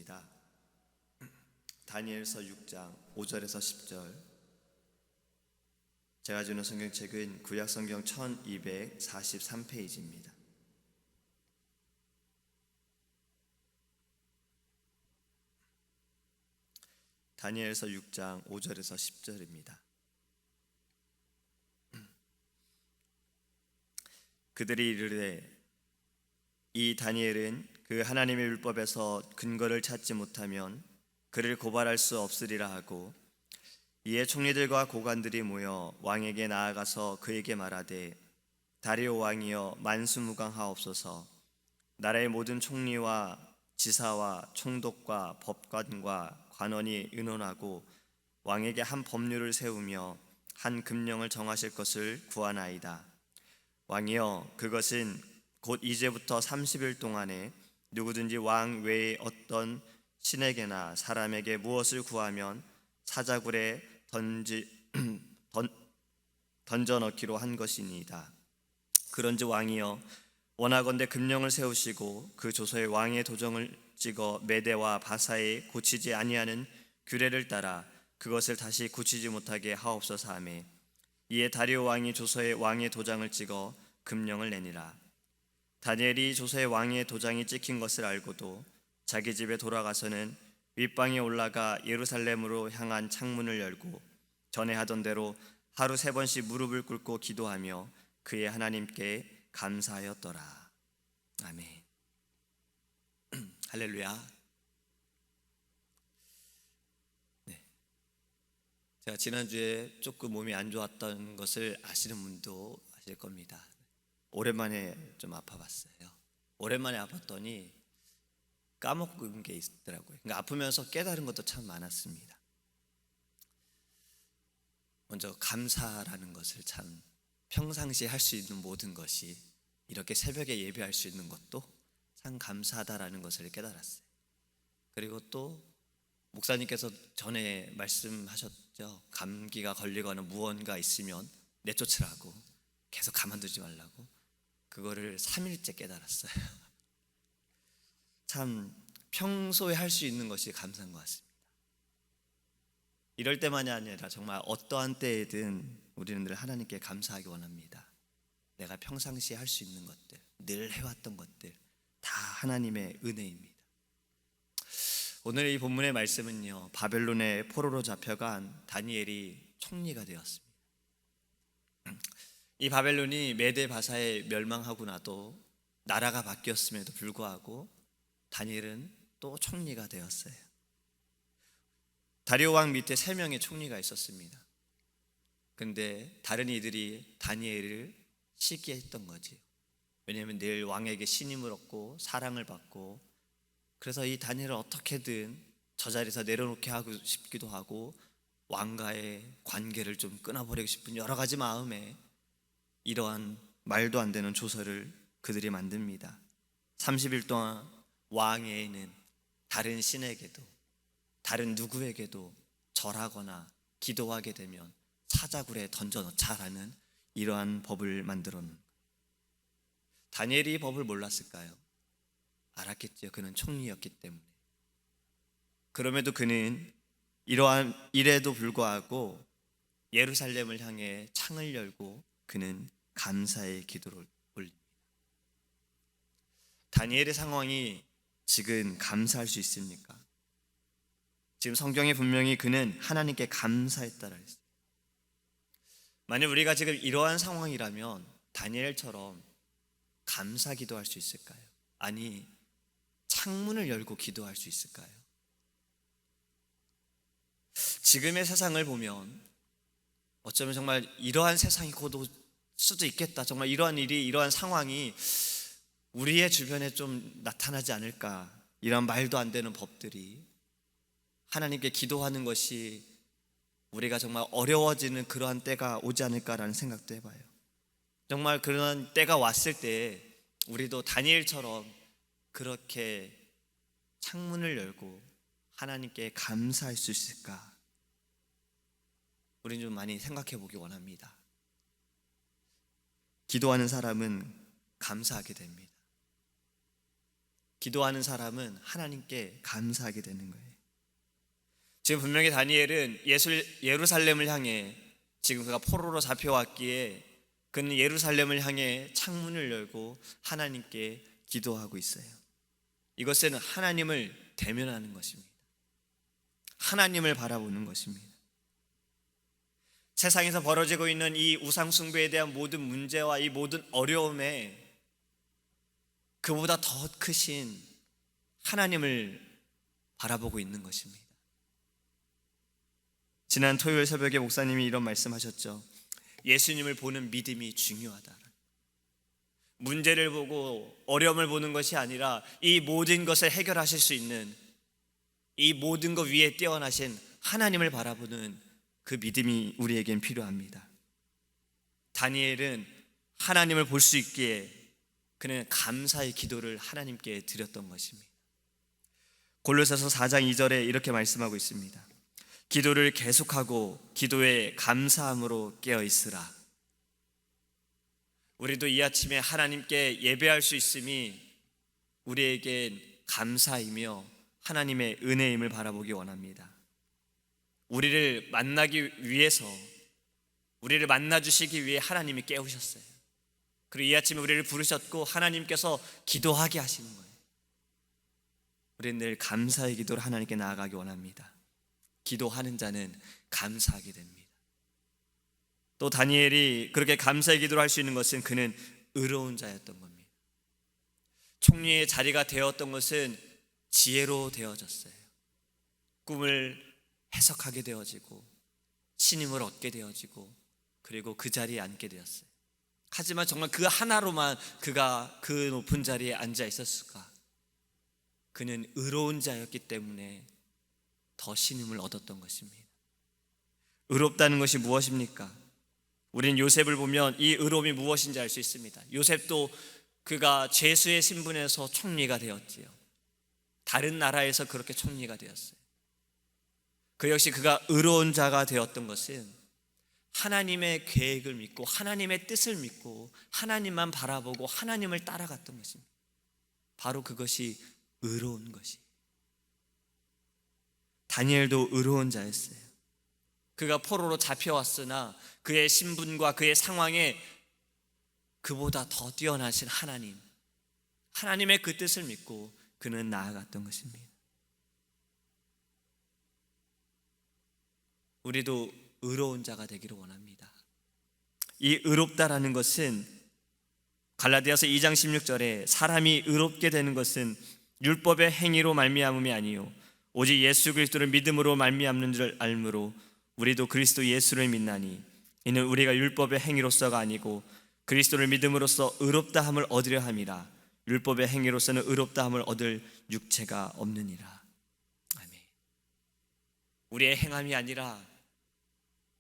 읽겠습니다. 다니엘서 6장 5절에서 10절. 제가 주는 성경책은 구약성경 1243페이지입니다. 다니엘서 6장 5절에서 10절입니다. 그들이 이르되 이 다니엘은 그 하나님의 율법에서 근거를 찾지 못하면 그를 고발할 수 없으리라 하고, 이에 총리들과 고관들이 모여 왕에게 나아가서 그에게 말하되, 다리오 왕이여 만수무강하옵소서. 나라의 모든 총리와 지사와 총독과 법관과 관원이 의논하고 왕에게 한 법률을 세우며 한 금령을 정하실 것을 구하나이다. 왕이여, 그것은 곧 이제부터 30일 동안에 누구든지 왕 외에 어떤 신에게나 사람에게 무엇을 구하면 사자굴에 던져 넣기로 한 것이니이다. 그런지 왕이여, 원하건대 금령을 세우시고 그 조서에 왕의 도정을 찍어 메대와 바사에 고치지 아니하는 규례를 따라 그것을 다시 고치지 못하게 하옵소서 하며, 이에 다리오 왕이 조서에 왕의 도장을 찍어 금령을 내니라. 다니엘이 조서에 왕의 도장이 찍힌 것을 알고도 자기 집에 돌아가서는 윗방에 올라가 예루살렘으로 향한 창문을 열고 전에 하던 대로 하루 3번씩 무릎을 꿇고 기도하며 그의 하나님께 감사하였더라. 아멘. 할렐루야. 네. 제가 지난주에 조금 몸이 안 좋았던 것을 아시는 분도 아실 겁니다. 오랜만에 좀 아파봤어요. 오랜만에 아팠더니 까먹은 게 있더라고요. 그러니까 아프면서 깨달은 것도 참 많았습니다. 먼저 감사라는 것을 참 평상시에 할 수 있는 모든 것이 이렇게 새벽에 예배할 수 있는 것도 참 감사하다라는 것을 깨달았어요. 그리고 또 목사님께서 전에 말씀하셨죠. 감기가 걸리거나 무언가 있으면 내쫓으라고, 계속 가만두지 말라고. 그거를 3일째 깨달았어요. 참 평소에 할 수 있는 것이 감사한 것 같습니다. 이럴 때만이 아니라 정말 어떠한 때에든 우리는 늘 하나님께 감사하기 원합니다. 내가 평상시에 할 수 있는 것들, 늘 해왔던 것들 다 하나님의 은혜입니다. 오늘 이 본문의 말씀은요, 바벨론의 포로로 잡혀간 다니엘이 총리가 되었습니다. 이 바벨론이 메대 바사에 멸망하고 나도 나라가 바뀌었음에도 불구하고 다니엘은 또 총리가 되었어요. 다리오 왕 밑에 3명의 총리가 있었습니다. 근데 다른 이들이 다니엘을 시기했던 거지. 왜냐하면 늘 왕에게 신임을 얻고 사랑을 받고, 그래서 이 다니엘을 어떻게든 저 자리에서 내려놓게 하고 싶기도 하고 왕과의 관계를 좀 끊어버리고 싶은 여러 가지 마음에 이러한 말도 안 되는 조서를 그들이 만듭니다. 30일 동안 왕에는 다른 신에게도 다른 누구에게도 절하거나 기도하게 되면 사자굴에 던져넣자라는 이러한 법을 만들어 놓은 거예요. 다니엘이 이 법을 몰랐을까요? 알았겠죠. 그는 총리였기 때문에. 그럼에도 그는 이러한 일에도 불구하고 예루살렘을 향해 창을 열고 그는 감사의 기도를 올립니다. 다니엘의 상황이 지금 감사할 수 있습니까? 지금 성경에 분명히 그는 하나님께 감사했다라 했어요. 만약 우리가 지금 이러한 상황이라면 다니엘처럼 감사 기도할 수 있을까요? 아니, 창문을 열고 기도할 수 있을까요? 지금의 세상을 보면 어쩌면 정말 이러한 세상이 곧 올 수도 있겠다. 정말 이러한 일이, 이러한 상황이 우리의 주변에 좀 나타나지 않을까. 이런 말도 안 되는 법들이 하나님께 기도하는 것이 우리가 정말 어려워지는 그러한 때가 오지 않을까라는 생각도 해봐요. 정말 그런 때가 왔을 때 우리도 다니엘처럼 그렇게 창문을 열고 하나님께 감사할 수 있을까? 우리는 좀 많이 생각해 보기 원합니다. 기도하는 사람은 감사하게 됩니다. 기도하는 사람은 하나님께 감사하게 되는 거예요. 지금 분명히 다니엘은 예루살렘을 향해, 지금 그가 포로로 잡혀왔기에 그는 예루살렘을 향해 창문을 열고 하나님께 기도하고 있어요. 이것은 하나님을 대면하는 것입니다. 하나님을 바라보는 것입니다. 세상에서 벌어지고 있는 이 우상 숭배에 대한 모든 문제와 이 모든 어려움에 그보다 더 크신 하나님을 바라보고 있는 것입니다. 지난 토요일 새벽에 목사님이 이런 말씀하셨죠. 예수님을 보는 믿음이 중요하다. 문제를 보고 어려움을 보는 것이 아니라 이 모든 것을 해결하실 수 있는, 이 모든 것 위에 뛰어나신 하나님을 바라보는 그 믿음이 우리에겐 필요합니다. 다니엘은 하나님을 볼 수 있기에 그는 감사의 기도를 하나님께 드렸던 것입니다. 골로새서 4장 2절에 이렇게 말씀하고 있습니다. 기도를 계속하고 기도에 감사함으로 깨어 있으라. 우리도 이 아침에 하나님께 예배할 수 있음이 우리에겐 감사이며 하나님의 은혜임을 바라보기 원합니다. 우리를 만나기 위해서, 우리를 만나주시기 위해 하나님이 깨우셨어요. 그리고 이 아침에 우리를 부르셨고 하나님께서 기도하게 하시는 거예요. 우리는 늘 감사의 기도를 하나님께 나아가기 원합니다. 기도하는 자는 감사하게 됩니다. 또 다니엘이 그렇게 감사의 기도를 할 수 있는 것은 그는 의로운 자였던 겁니다. 총리의 자리가 되었던 것은 지혜로 되어졌어요. 꿈을 해석하게 되어지고 신임을 얻게 되어지고 그리고 그 자리에 앉게 되었어요. 하지만 정말 그 하나로만 그가 그 높은 자리에 앉아 있었을까? 그는 의로운 자였기 때문에 더 신임을 얻었던 것입니다. 의롭다는 것이 무엇입니까? 우리는 요셉을 보면 이 의로움이 무엇인지 알 수 있습니다. 요셉도 그가 죄수의 신분에서 총리가 되었지요. 다른 나라에서 그렇게 총리가 되었어요. 그 역시 그가 의로운 자가 되었던 것은 하나님의 계획을 믿고 하나님의 뜻을 믿고 하나님만 바라보고 하나님을 따라갔던 것입니다. 바로 그것이 의로운 것이. 다니엘도 의로운 자였어요. 그가 포로로 잡혀왔으나 그의 신분과 그의 상황에 그보다 더 뛰어나신 하나님, 하나님의 그 뜻을 믿고 그는 나아갔던 것입니다. 우리도 의로운 자가 되기를 원합니다. 이 의롭다라는 것은 갈라디아서 2장 16절에 사람이 의롭게 되는 것은 율법의 행위로 말미암음이 아니요 오직 예수 그리스도를 믿음으로 말미암는 줄 알므로 우리도 그리스도 예수를 믿나니 이는 우리가 율법의 행위로서가 아니고 그리스도를 믿음으로써 의롭다함을 얻으려 함이라. 율법의 행위로서는 의롭다함을 얻을 육체가 없느니라. 아멘. 우리의 행함이 아니라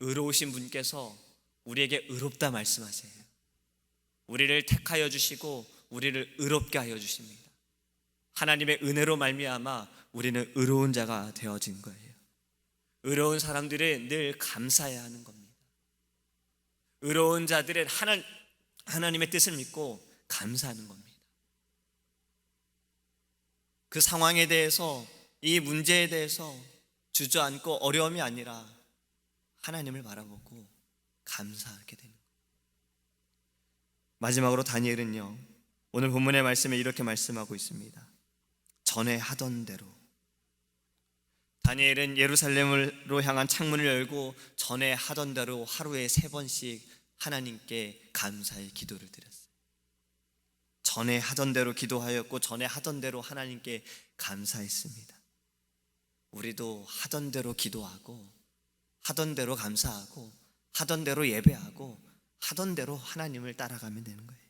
의로우신 분께서 우리에게 의롭다 말씀하세요. 우리를 택하여 주시고 우리를 의롭게 하여 주십니다. 하나님의 은혜로 말미암아 우리는 의로운 자가 되어진 거예요. 의로운 사람들은 늘 감사해야 하는 겁니다. 의로운 자들은 하나님의 뜻을 믿고 감사하는 겁니다. 그 상황에 대해서, 이 문제에 대해서 주저앉고 어려움이 아니라 하나님을 바라보고 감사하게 되는 거예요. 마지막으로 다니엘은요, 오늘 본문의 말씀에 이렇게 말씀하고 있습니다. 전에 하던 대로. 다니엘은 예루살렘으로 향한 창문을 열고 전에 하던 대로 하루에 3번씩 하나님께 감사의 기도를 드렸어요. 전에 하던 대로 기도하였고 전에 하던 대로 하나님께 감사했습니다. 우리도 하던 대로 기도하고 하던 대로 감사하고 하던 대로 예배하고 하던 대로 하나님을 따라가면 되는 거예요.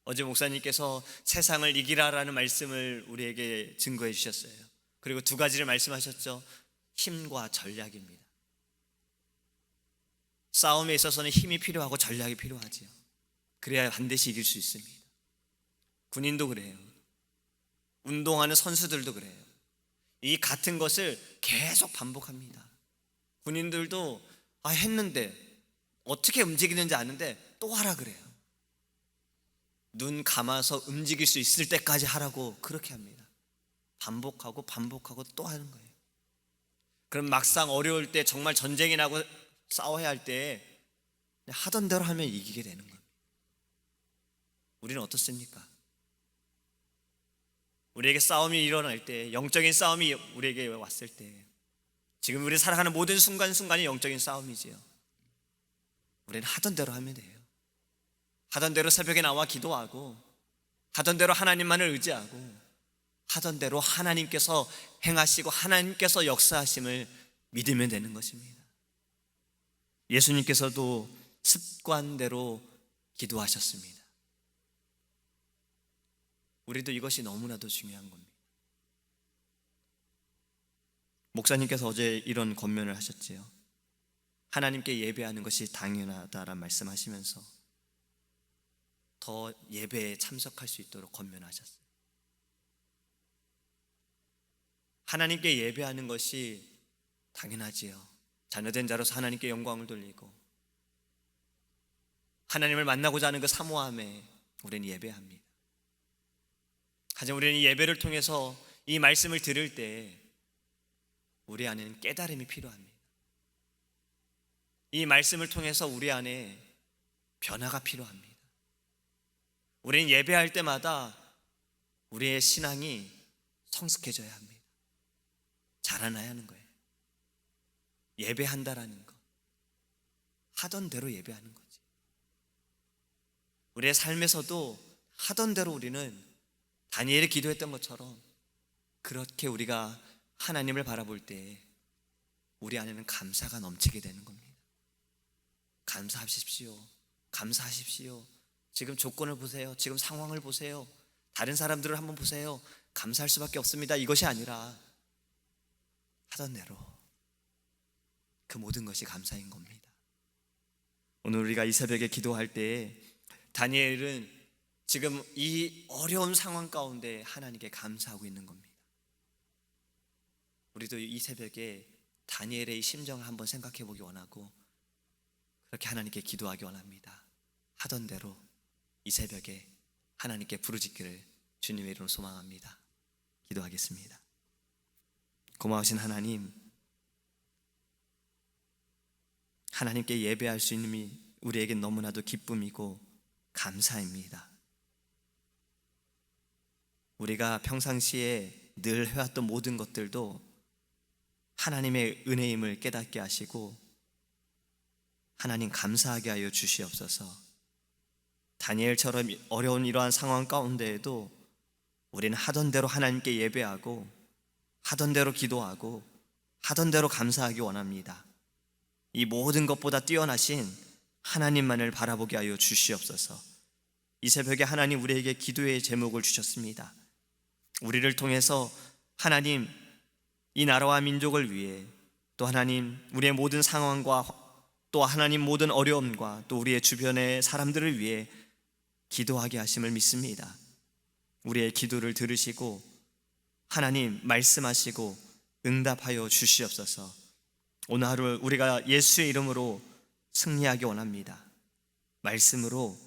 어제 목사님께서 세상을 이기라라는 말씀을 우리에게 증거해 주셨어요. 그리고 2가지를 말씀하셨죠. 힘과 전략입니다. 싸움에 있어서는 힘이 필요하고 전략이 필요하지요. 그래야 반드시 이길 수 있습니다. 군인도 그래요. 운동하는 선수들도 그래요. 이 같은 것을 계속 반복합니다. 군인들도 했는데 어떻게 움직이는지 아는데 또 하라 그래요. 눈 감아서 움직일 수 있을 때까지 하라고 그렇게 합니다. 반복하고 반복하고 또 하는 거예요. 그럼 막상 어려울 때, 정말 전쟁이 나고 싸워야 할 때 하던 대로 하면 이기게 되는 겁니다. 우리는 어떻습니까? 우리에게 싸움이 일어날 때, 영적인 싸움이 우리에게 왔을 때, 지금 우리 살아가는 모든 순간순간이 영적인 싸움이지요. 우리는 하던 대로 하면 돼요. 하던 대로 새벽에 나와 기도하고, 하던 대로 하나님만을 의지하고, 하던 대로 하나님께서 행하시고 하나님께서 역사하심을 믿으면 되는 것입니다. 예수님께서도 습관대로 기도하셨습니다. 우리도 이것이 너무나도 중요한 겁니다. 목사님께서 어제 이런 권면을 하셨지요. 하나님께 예배하는 것이 당연하다라는 말씀하시면서 더 예배에 참석할 수 있도록 권면하셨어요. 하나님께 예배하는 것이 당연하지요. 자녀된 자로서 하나님께 영광을 돌리고 하나님을 만나고자 하는 그 사모함에 우리는 예배합니다. 하지만 우리는 이 예배를 통해서 이 말씀을 들을 때 우리 안에는 깨달음이 필요합니다. 이 말씀을 통해서 우리 안에 변화가 필요합니다. 우리는 예배할 때마다 우리의 신앙이 성숙해져야 합니다. 자라나야 하는 거예요. 예배한다라는 것, 하던 대로 예배하는 거지. 우리의 삶에서도 하던 대로 우리는 다니엘이 기도했던 것처럼 그렇게 우리가 하나님을 바라볼 때 우리 안에는 감사가 넘치게 되는 겁니다. 감사하십시오. 감사하십시오. 지금 조건을 보세요. 지금 상황을 보세요. 다른 사람들을 한번 보세요. 감사할 수밖에 없습니다. 이것이 아니라 하던 대로 그 모든 것이 감사인 겁니다. 오늘 우리가 이 새벽에 기도할 때 다니엘은 지금 이 어려운 상황 가운데 하나님께 감사하고 있는 겁니다. 우리도 이 새벽에 다니엘의 이 심정을 한번 생각해 보기 원하고 그렇게 하나님께 기도하기 원합니다. 하던 대로 이 새벽에 하나님께 부르짖기를 주님의 이름으로 소망합니다. 기도하겠습니다. 고마우신 하나님, 하나님께 예배할 수 있는 우리에게 너무나도 기쁨이고 감사입니다. 우리가 평상시에 늘 해왔던 모든 것들도 하나님의 은혜임을 깨닫게 하시고 하나님 감사하게 하여 주시옵소서. 다니엘처럼 어려운 이러한 상황 가운데에도 우리는 하던 대로 하나님께 예배하고 하던 대로 기도하고 하던 대로 감사하기 원합니다. 이 모든 것보다 뛰어나신 하나님만을 바라보게 하여 주시옵소서. 이 새벽에 하나님 우리에게 기도의 제목을 주셨습니다. 우리를 통해서 하나님 이 나라와 민족을 위해 또 하나님 우리의 모든 상황과 또 하나님 모든 어려움과 또 우리의 주변의 사람들을 위해 기도하게 하심을 믿습니다. 우리의 기도를 들으시고 하나님 말씀하시고 응답하여 주시옵소서. 오늘 하루 우리가 예수의 이름으로 승리하기 원합니다. 말씀으로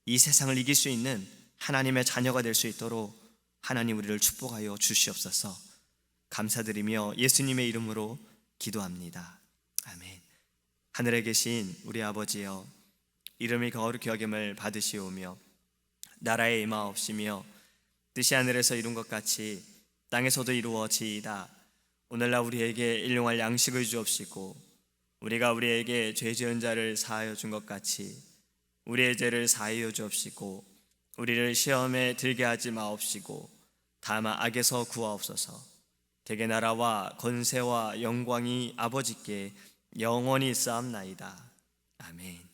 이 세상을 이길 수 있는 하나님의 자녀가 될 수 있도록 하나님 우리를 축복하여 주시옵소서. 감사드리며 예수님의 이름으로 기도합니다. 아멘. 하늘에 계신 우리 아버지여, 이름이 거룩히 여김을 받으시오며 나라의 임하옵시며 뜻이 하늘에서 이룬 것 같이 땅에서도 이루어지이다. 오늘날 우리에게 일용할 양식을 주옵시고 우리가 우리에게 죄 지은 자를 사하여 준 것 같이 우리의 죄를 사하여 주옵시고 우리를 시험에 들게 하지 마옵시고 다만 악에서 구하옵소서. 대개 나라와 권세와 영광이 아버지께 영원히 있사옵나이다. 아멘.